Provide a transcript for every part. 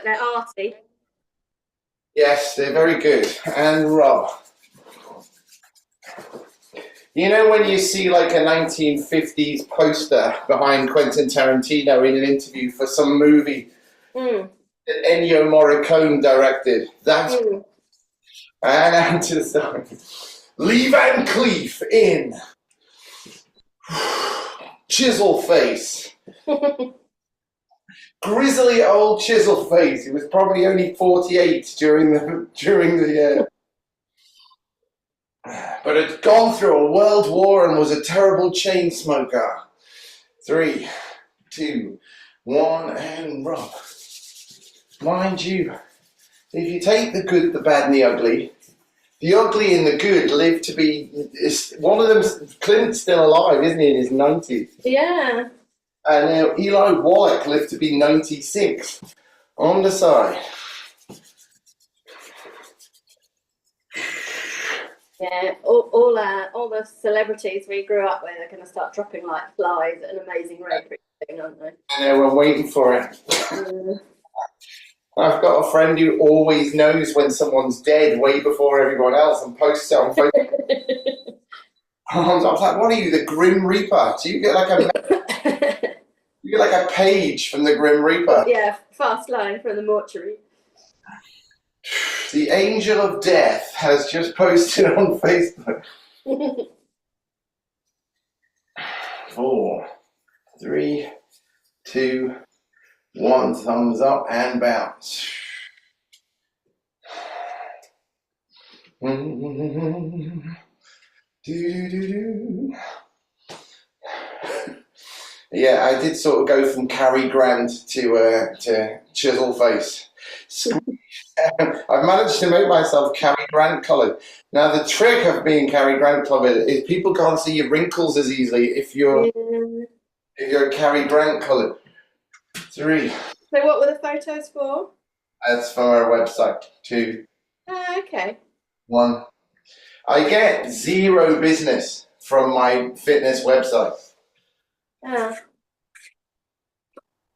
but they're arty. Yes, they're very good. And Rob, you know when you see like a 1950s poster behind Quentin Tarantino in an interview for some movie Mm. that Ennio Morricone directed? That's Mm. and I'm just Lee Van Cleef in Chisel Face. Grizzly old Chisel Face. He was probably only 48 during the but had gone through a world war and was a terrible chain smoker. 3, 2, 1, and Rob. Mind you, if you take the good, the bad, and the ugly and the good live to be. One of them, Clint's still alive, isn't he, in his 90s? Yeah. And Eli Wallach lived to be 96. On the side. Yeah, all the celebrities we grew up with are going to start dropping like flies at an amazing rate pretty soon, aren't they? And we're waiting for it. I've got a friend who always knows when someone's dead way before everyone else and posts it on Facebook. I was like, what are you, the Grim Reaper? Do you get like a page from the Grim Reaper? Yeah, fast line from the mortuary. The Angel of Death has just posted on Facebook. 4, 3, 2, 1. Thumbs up and bounce. Yeah, I did sort of go from Cary Grant to Chisel Face. I've managed to make myself Cary Grant coloured. Now the trick of being Cary Grant coloured is people can't see your wrinkles as easily if you're Cary Grant coloured. 3. So what were the photos for? That's from our website. 2, Okay. 1. I get 0 business from my fitness website.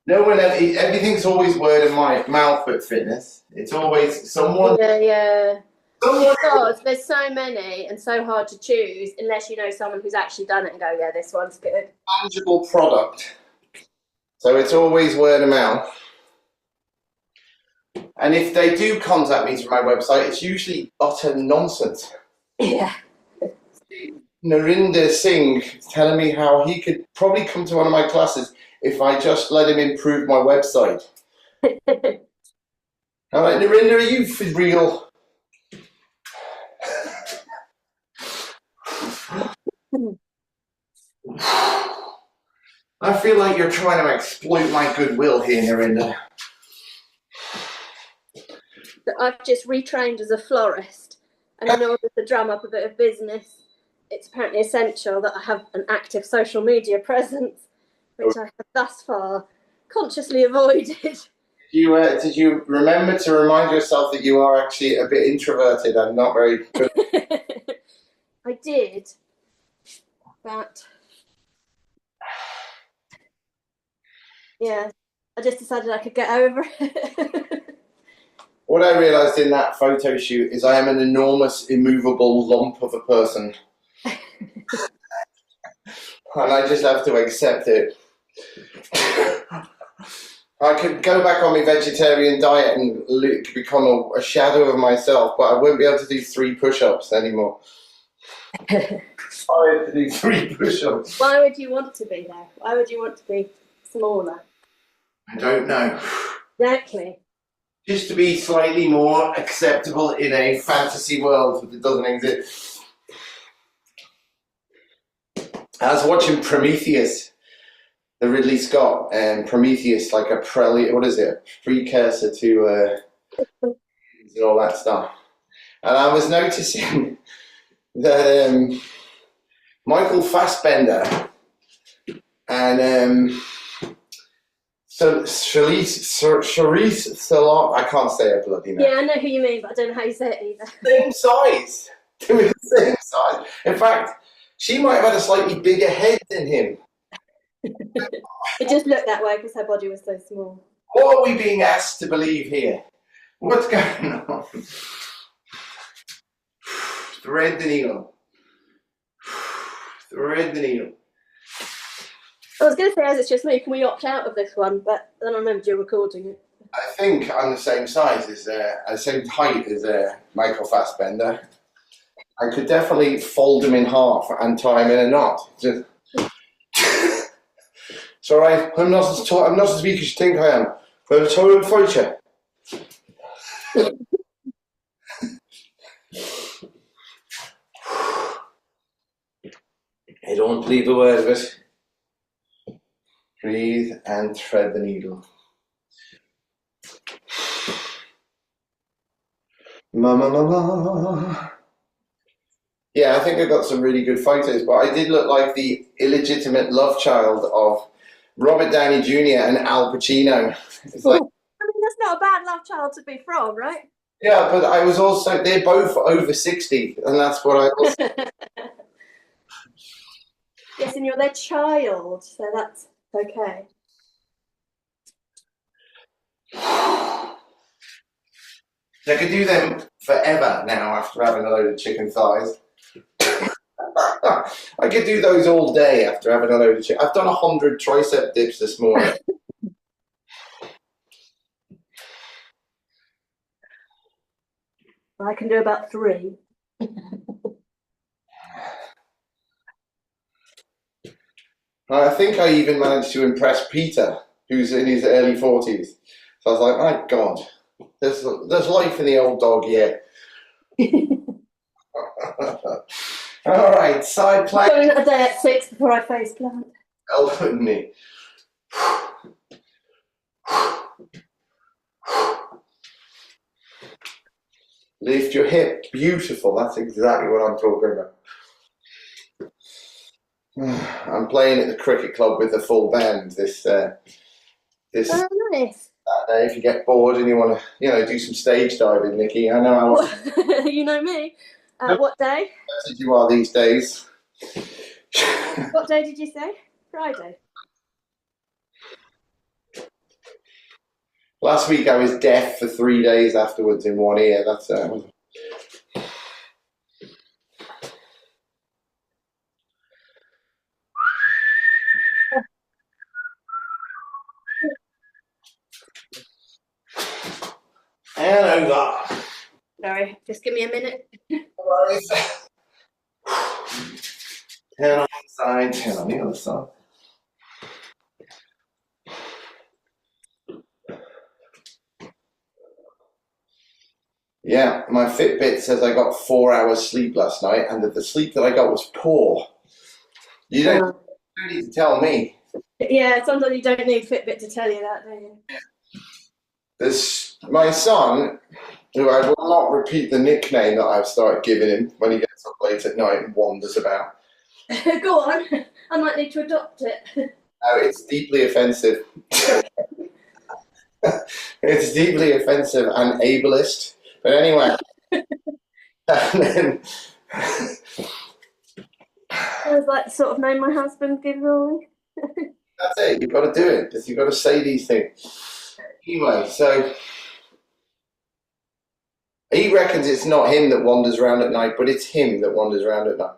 No one, everything's always word of mouth but fitness. It's always someone. Yeah. Someone. Because there's so many and so hard to choose unless you know someone who's actually done it and go, yeah, this one's good. Tangible product. So it's always word of mouth. And if they do contact me through my website, it's usually utter nonsense. Yeah. Narinder Singh is telling me how he could probably come to one of my classes if I just let him improve my website. I'm like, Narinder, are you for real? I feel like you're trying to exploit my goodwill here, Narinder. I've just retrained as a florist, and in order to drum up a bit of business, it's apparently essential that I have an active social media presence, which I have thus far consciously avoided. Did you remember to remind yourself that you are actually a bit introverted and not very good? I did, but yeah, I just decided I could get over it. What I realised in that photo shoot is I am an enormous, immovable lump of a person. And I just have to accept it. I could go back on my vegetarian diet and become a shadow of myself, but I won't be able to do 3 push-ups anymore. Sorry to do 3 push-ups. Why would you want to be there? Why would you want to be smaller? I don't know. Exactly. Just to be slightly more acceptable in a fantasy world that doesn't exist. I was watching Prometheus, the Ridley Scott, and Prometheus, like a precursor to and all that stuff. And I was noticing that Michael Fassbender and so Charisse Theron, I can't say her bloody name. Yeah, I know who you mean, but I don't know how you say it either. Same size. They were the same size. In fact, she might have had a slightly bigger head than him. It just looked that way because her body was so small. What are we being asked to believe here? What's going on? Thread the needle. Thread the needle. I was going to say, as it's just me, can we opt out of this one? But then I remembered you're recording it. I think I'm the same size as, the same height as Michael Fassbender. I could definitely fold him in half and tie him in a knot. Just... It's all right. I'm not as weak as you think I am. I'm a total fighter. I don't believe a word of it. Breathe and thread the needle. Mama, mama. Yeah, I think I got some really good photos, but I did look like the illegitimate love child of Robert Downey Jr. and Al Pacino. It's like, I mean, that's not a bad love child to be from, right? yeah, but I was also, they're both over 60, and that's what I was. Yes, and you're their child, so that's okay. I could do them forever now after having a load of chicken thighs. I could do those all day after having a load of chicken. I've done 100 tricep dips this morning. I can do about 3. I think I even managed to impress Peter, who's in his early 40s. So I was like, my God, there's life in the old dog here. All right, side plank. I'm going a day at 6 before I face plant. Elbow knee. Lift your hip. Beautiful. That's exactly what I'm talking about. I'm playing at the cricket club with the full band this Oh, nice. Saturday. If you get bored and you want to, do some stage diving, Nikki, I know how you know me. What day? as you are these days. What day did you say? Friday. Last week I was deaf for 3 days afterwards in one ear. That's and over. Sorry, just give me a minute. Turn on one side, turn on the other side. Yeah, my Fitbit says I got 4 hours sleep last night, and that the sleep that I got was poor. You don't need to tell me. Yeah, sometimes you don't need Fitbit to tell you that, do you? There's my son, who I will not repeat the nickname that I've started giving him when he gets up late at night and wanders about. Go on, I might need to adopt it. No, it's deeply offensive. It's deeply offensive and ableist. But anyway, and then Sounds like the sort of name my husband gives all. that's it. You've got to do it because you've got to say these things. Anyway, so he reckons it's not him that wanders around at night, but it's him that wanders around at night.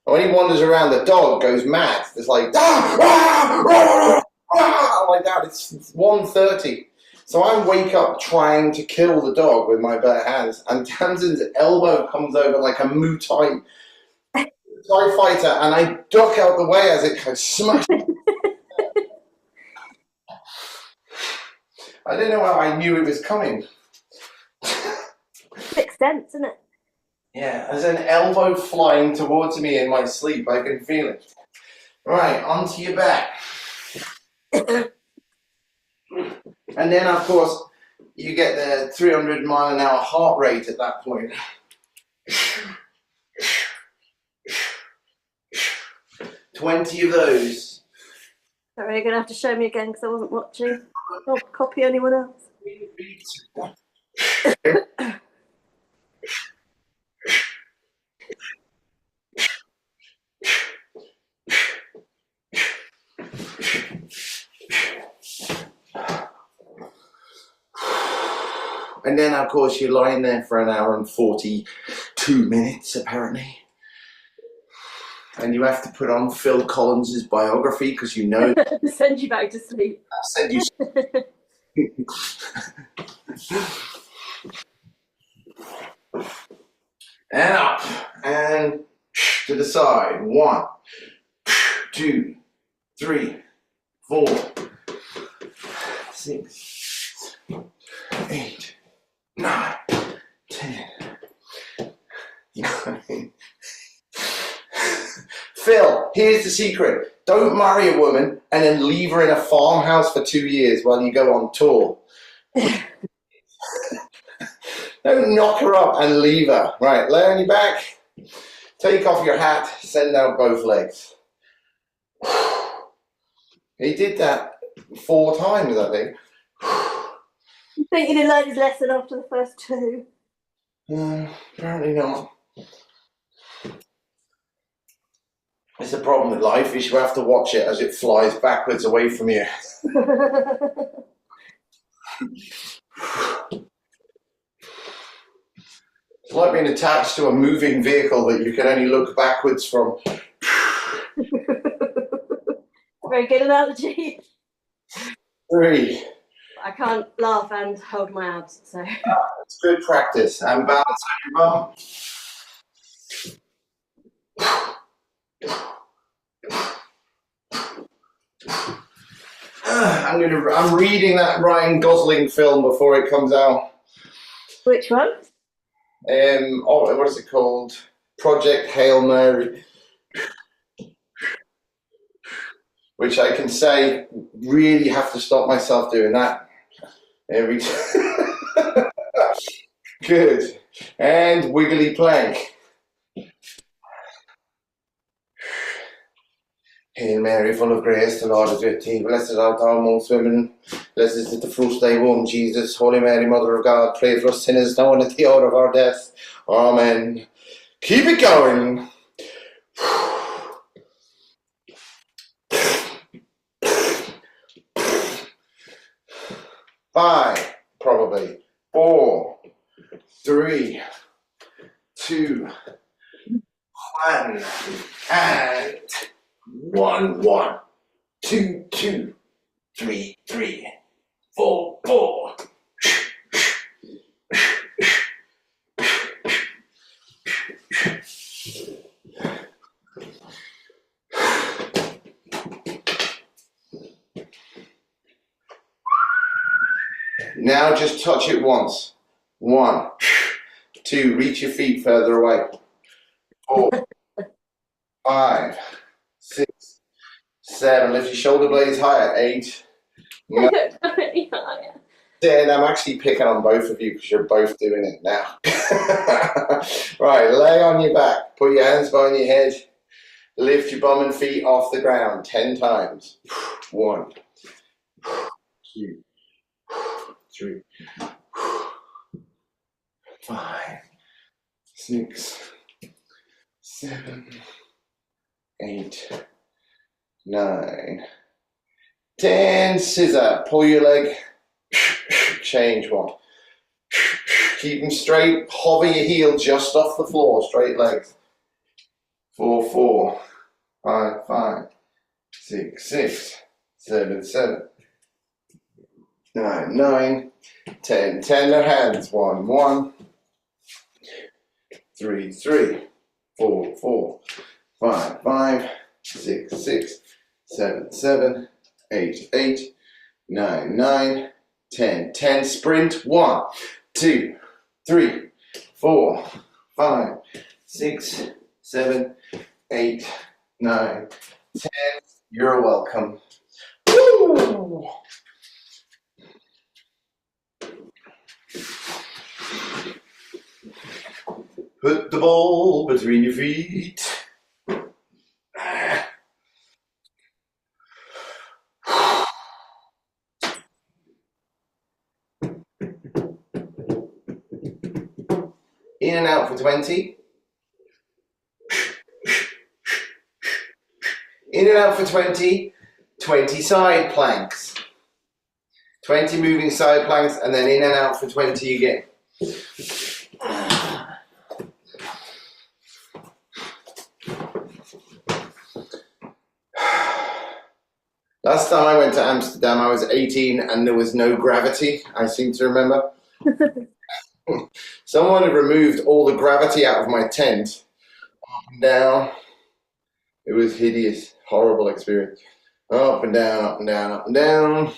And when he wanders around, the dog goes mad. It's like, like that. It's 1:30. So I wake up trying to kill the dog with my bare hands, and Tamsin's elbow comes over like a Muay Thai fighter, and I duck out the way as it goes smash. I don't know how I knew it was coming. Makes sense, doesn't it? Yeah, there's an elbow flying towards me in my sleep. I can feel it. Right, onto your back. And then, of course, you get the 300-mile-an-hour heart rate at that point. 20 of those. Sorry, you're going to have to show me again because I wasn't watching. Don't copy anyone else. And then, of course, you're lying there for an hour and 42 minutes, apparently. And you have to put on Phil Collins's biography because you know send you back to sleep. Send you. And up and to the side. 1, 2, 3, 4, 6, 8, 9, 10. 9. Phil, here's the secret. Don't marry a woman and then leave her in a farmhouse for 2 years while you go on tour. Don't knock her up and leave her. Right, lay on your back. Take off your hat. Send out both legs. He did that 4 times, I think. You think he didn't learn his lesson after the first 2? Apparently not. It's the problem with life, is you have to watch it as it flies backwards away from you. It's like being attached to a moving vehicle that you can only look backwards from. Very good analogy. 3. I can't laugh and hold my abs, so. It's good practice. And balance on your bum. I'm reading that Ryan Gosling film before it comes out. Which one? What is it called? Project Hail Mary. Which I can say, really have to stop myself doing that every time. Good. And wiggly plank. Hail Mary, full of grace, the Lord is with thee. Blessed art thou amongst women. Blessed is the fruit of thy womb, Jesus. Holy Mary, Mother of God, pray for us sinners now and at the hour of our death. Amen. Keep it going. 5, probably. 4, 3, 2, 1, and 1, 1, 2, 2, 3, 3, 4, 4. Now just touch it once. 1, 2, reach your feet further away. 4, 5, 6, 7, lift your shoulder blades higher. 8, 9, 10. I'm actually picking on both of you because you're both doing it now. Right, lay on your back. Put your hands behind your head. Lift your bum and feet off the ground 10 times. 1, 2, 3, 5, 6, 7, 8, 9, 10. Scissor. Pull your leg. Change one. Keep them straight. Hover your heel just off the floor. Straight legs. 4, 4, 5, 5, 6, 6, 7, 7, 9, 9, 10. 10 their hands. 1, 1, 3, 3, 4, 4, 5, 5, 6, 6, 7, 7, 8, 8, 9, 9, 10. 10. Sprint. 1, 2, 3, 4, 5, 6, 7, 8, 9, 10. You're welcome. Woo! Put the ball between your feet. In and out for 20. In and out for 20. 20 side planks. 20 moving side planks, and then in and out for 20 again. Last time I went to Amsterdam, I was 18 and there was no gravity, I seem to remember. Someone had removed all the gravity out of my tent. Up and down. It was hideous, horrible experience. Up and down, up and down, up and down.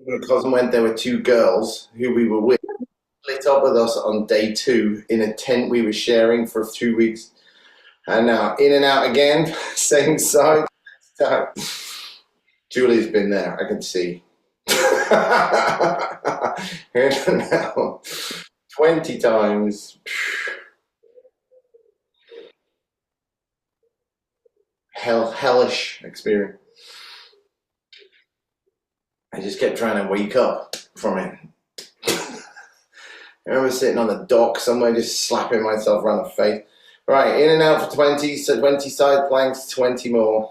My cousin went there with two girls who we were with, split up with us on day 2 in a tent we were sharing for 2 weeks. And now in and out again, same side. Julie's been there, I can see. In and out 20 times. Hellish experience. I just kept trying to wake up from it. I remember sitting on the dock somewhere just slapping myself around the face. Right, in and out for 20, so 20 side planks, 20 more.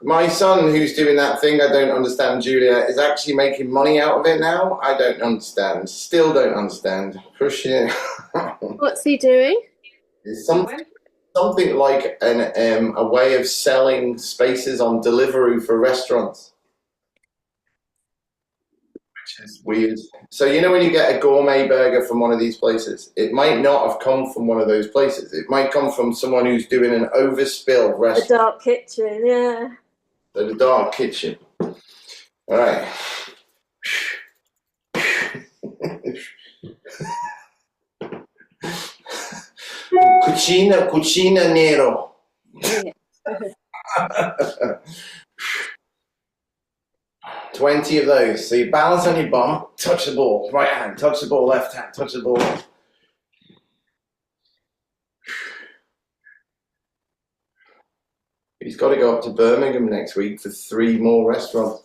My son, who's doing that thing I don't understand, Julia, is actually making money out of it now. I don't understand. Still don't understand. Pushing it. What's he doing? It's something like a way of selling spaces on Deliveroo for restaurants, which is weird. So you know when you get a gourmet burger from one of these places, it might not have come from one of those places. It might come from someone who's doing an overspill A restaurant. dark kitchen, yeah. The dark kitchen. All right. Cucina nero. Yeah. 20 of those. So you balance on your bum, touch the ball, right hand, touch the ball, left hand, touch the ball. He's got to go up to Birmingham next week for 3 more restaurants.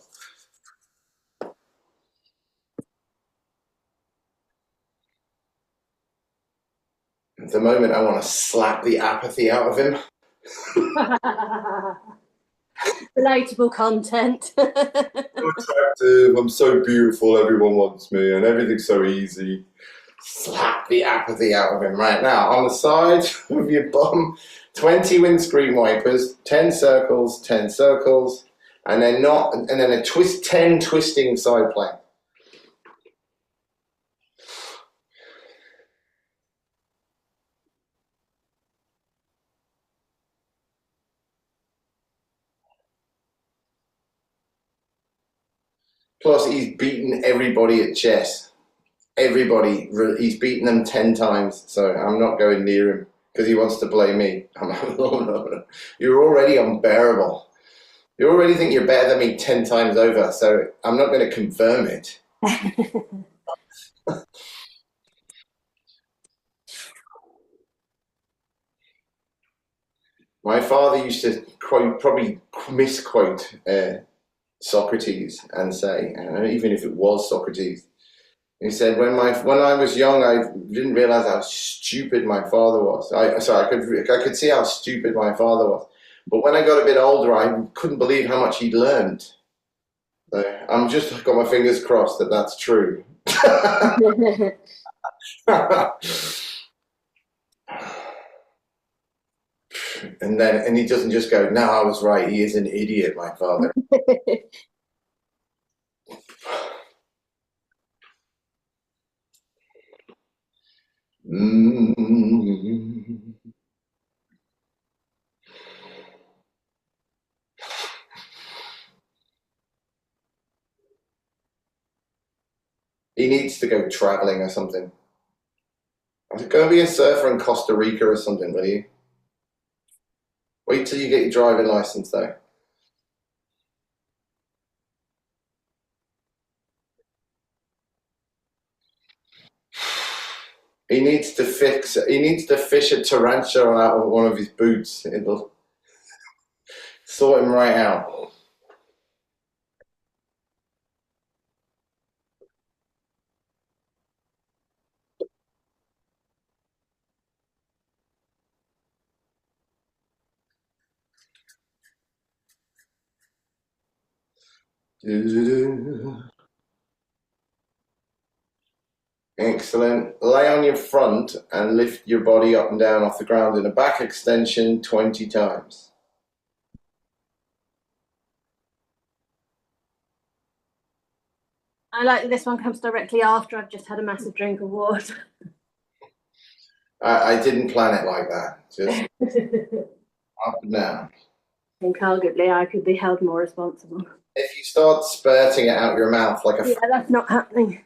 At the moment, I want to slap the apathy out of him. Relatable content. So attractive, I'm so beautiful, everyone wants me, and everything's so easy. Slap the apathy out of him right now. On the side of your bum, 20 windscreen wipers, 10 circles, and then a 10 twisting side plank. Plus, he's beaten everybody at chess. Everybody, he's beaten them 10 times, so I'm not going near him because he wants to play me. I'm like, oh, no. You're already unbearable. You already think you're better than me 10 times over, so I'm not going to confirm it. My father used to probably misquote Socrates and say, even if it was Socrates, he said, when I was young, I didn't realize how stupid my father was. I could see how stupid my father was. But when I got a bit older, I couldn't believe how much he'd learned. So I'm just got my fingers crossed that that's true. And he doesn't just go, no, I was right. He is an idiot, my father. He needs to go traveling or something. Go be a surfer in Costa Rica or something, will you? Wait till you get your driving license, though. He needs to fix. He needs to fish a tarantula out of one of his boots. It'll sort him right out. Excellent. Lay on your front and lift your body up and down off the ground in a back extension 20 times. I like that this one comes directly after I've just had a massive drink of water. I didn't plan it like that. Just up and down. I think arguably I could be held more responsible. If you start spurting it out your mouth like a... Yeah, that's not happening.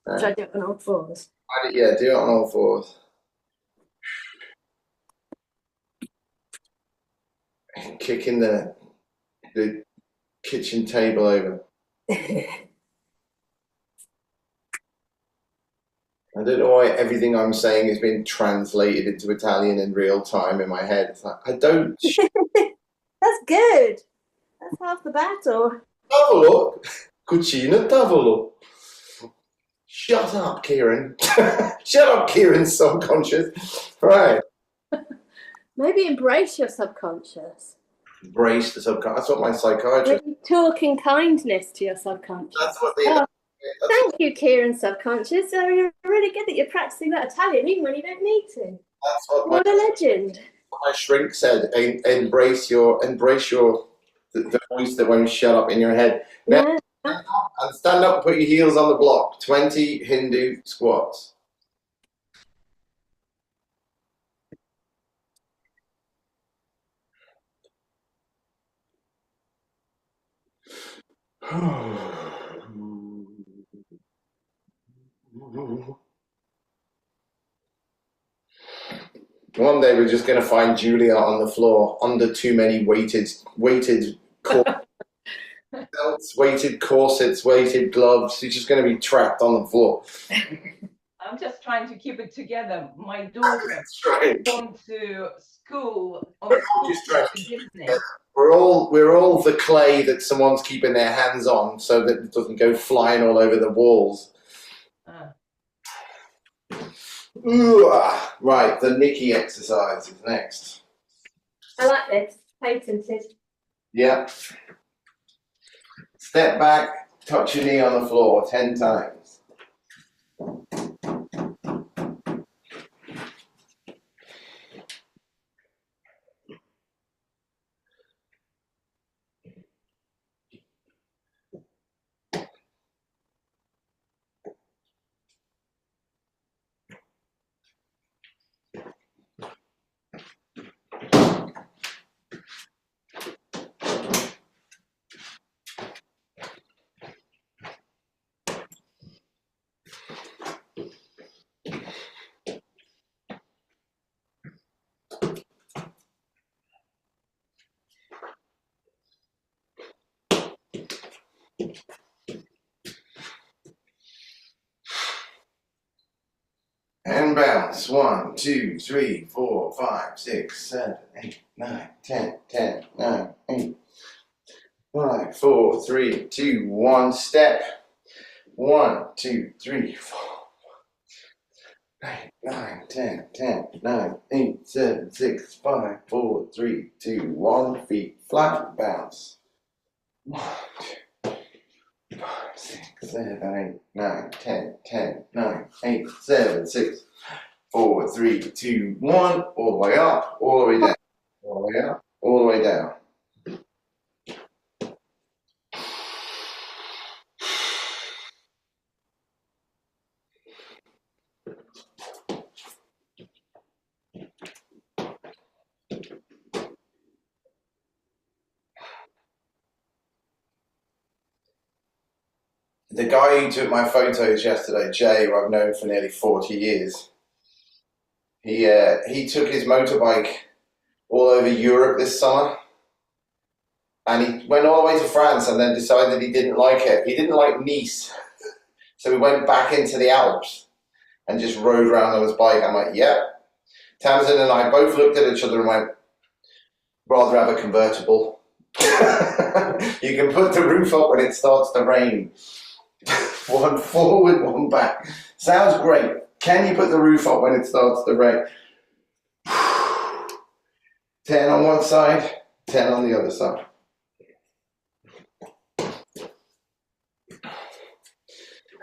Should I do it on all fours? Yeah, do it on all fours. Kicking the kitchen table over. I don't know why everything I'm saying is being translated into Italian in real time in my head. It's like, I don't... That's good. That's half the battle. Tavolo. Cucina tavolo. Shut up, Kieran. Shut up, Kieran, subconscious. Right. Maybe embrace your subconscious. Embrace the subconscious. That's what my psychiatrist... Maybe talk in kindness to your subconscious. That's what the... Thank you, Kieran, subconscious. So you're really good that you're practicing that Italian even when you don't need to. That's what What a legend. my shrink said. Embrace the voice that won't shut up in your head. Now, Yeah. and stand up and put your heels on the block. 20 Hindu squats. One day we're just going to find Julia on the floor under too many weighted belts, weighted corsets, weighted gloves. She's just going to be trapped on the floor. I'm just trying to keep it together. My daughter That's right. gone to school on We're all just trying to Disney. We're all the clay that someone's keeping their hands on so that it doesn't go flying all over the walls. Ooh, right, the Nikki exercise is next. I like this. Patented. Yeah. Step back, touch your knee on the floor 10 times. And bounce. 1, 2, 3, 4, 5, 6, 7, 8, 9, 10, 10, 9, 8, 5, 4, 3, 2, 1. Step. 1, 2, 3, 4, 8, 9, 10, 10, 9, 8, 7, 6, 5, 4, 3, 2, 1. Feet flat. Bounce. 1, 2, 5, 6, 7, 8, 9, 10, 10, 9, 8, 7, 6, 4, 3, 2, 1. All the way up, all the way down, all the way up, all the way down. The guy who took my photos yesterday, Jay, who I've known for nearly 40 years, he took his motorbike all over Europe this summer, and he went all the way to France and then decided he didn't like it. He didn't like Nice, so he went back into the Alps, and just rode around on his bike. I'm like, yeah. Tamsin and I both looked at each other and went, rather have a convertible. You can put the roof up when it starts to rain. One forward, one back. Sounds great. Can you put the roof up when it starts to rain? 10 on one side, 10 on the other side.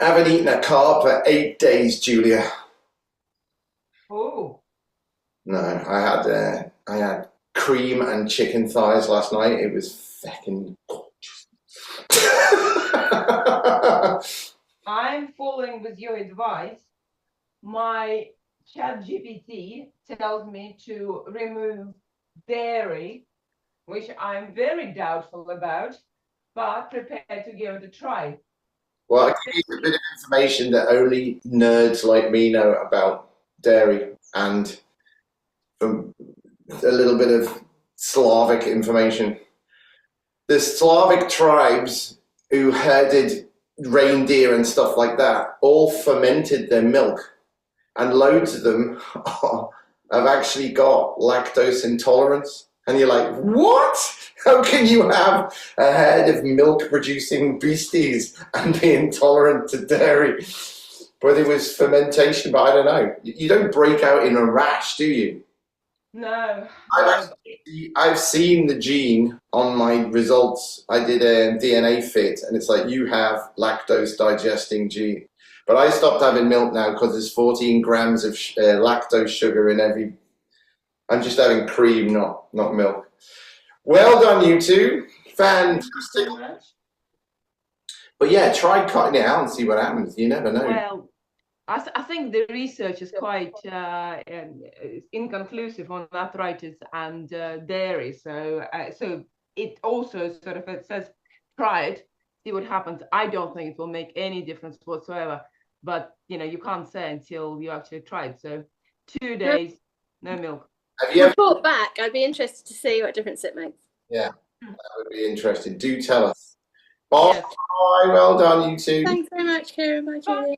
I haven't eaten a carb for 8 days, Julia. Oh. No, I had cream and chicken thighs last night. It was fucking gorgeous. I'm following with your advice. My chat GPT tells me to remove dairy, which I'm very doubtful about, but prepared to give it a try. Well, I give you a bit of information that only nerds like me know about dairy, and from a little bit of Slavic information. The Slavic tribes who herded reindeer and stuff like that all fermented their milk, and loads of them have actually got lactose intolerance. And you're like, what? How can you have a herd of milk producing beasties and be intolerant to dairy? But it was fermentation, but I don't know. You don't break out in a rash, do you? No. I've seen the gene on my results. I did a DNA fit, and it's like, you have lactose digesting gene. But I stopped having milk now because there's 14 grams of lactose sugar in every. I'm just having cream, not milk. Well done, you two. Fantastic. But yeah, try cutting it out and see what happens. You never know. Well, I think the research is quite inconclusive on arthritis and dairy. So it also sort of, it says, try it, see what happens. I don't think it will make any difference whatsoever. But, you know, you can't say until you actually try it. So 2 days, no milk. Have you report back? I'd be interested to see what difference it makes. Yeah, that would be interesting. Do tell us. Bye. Yes. Well done, you two. Thanks very much, Karen. Bye, Julia.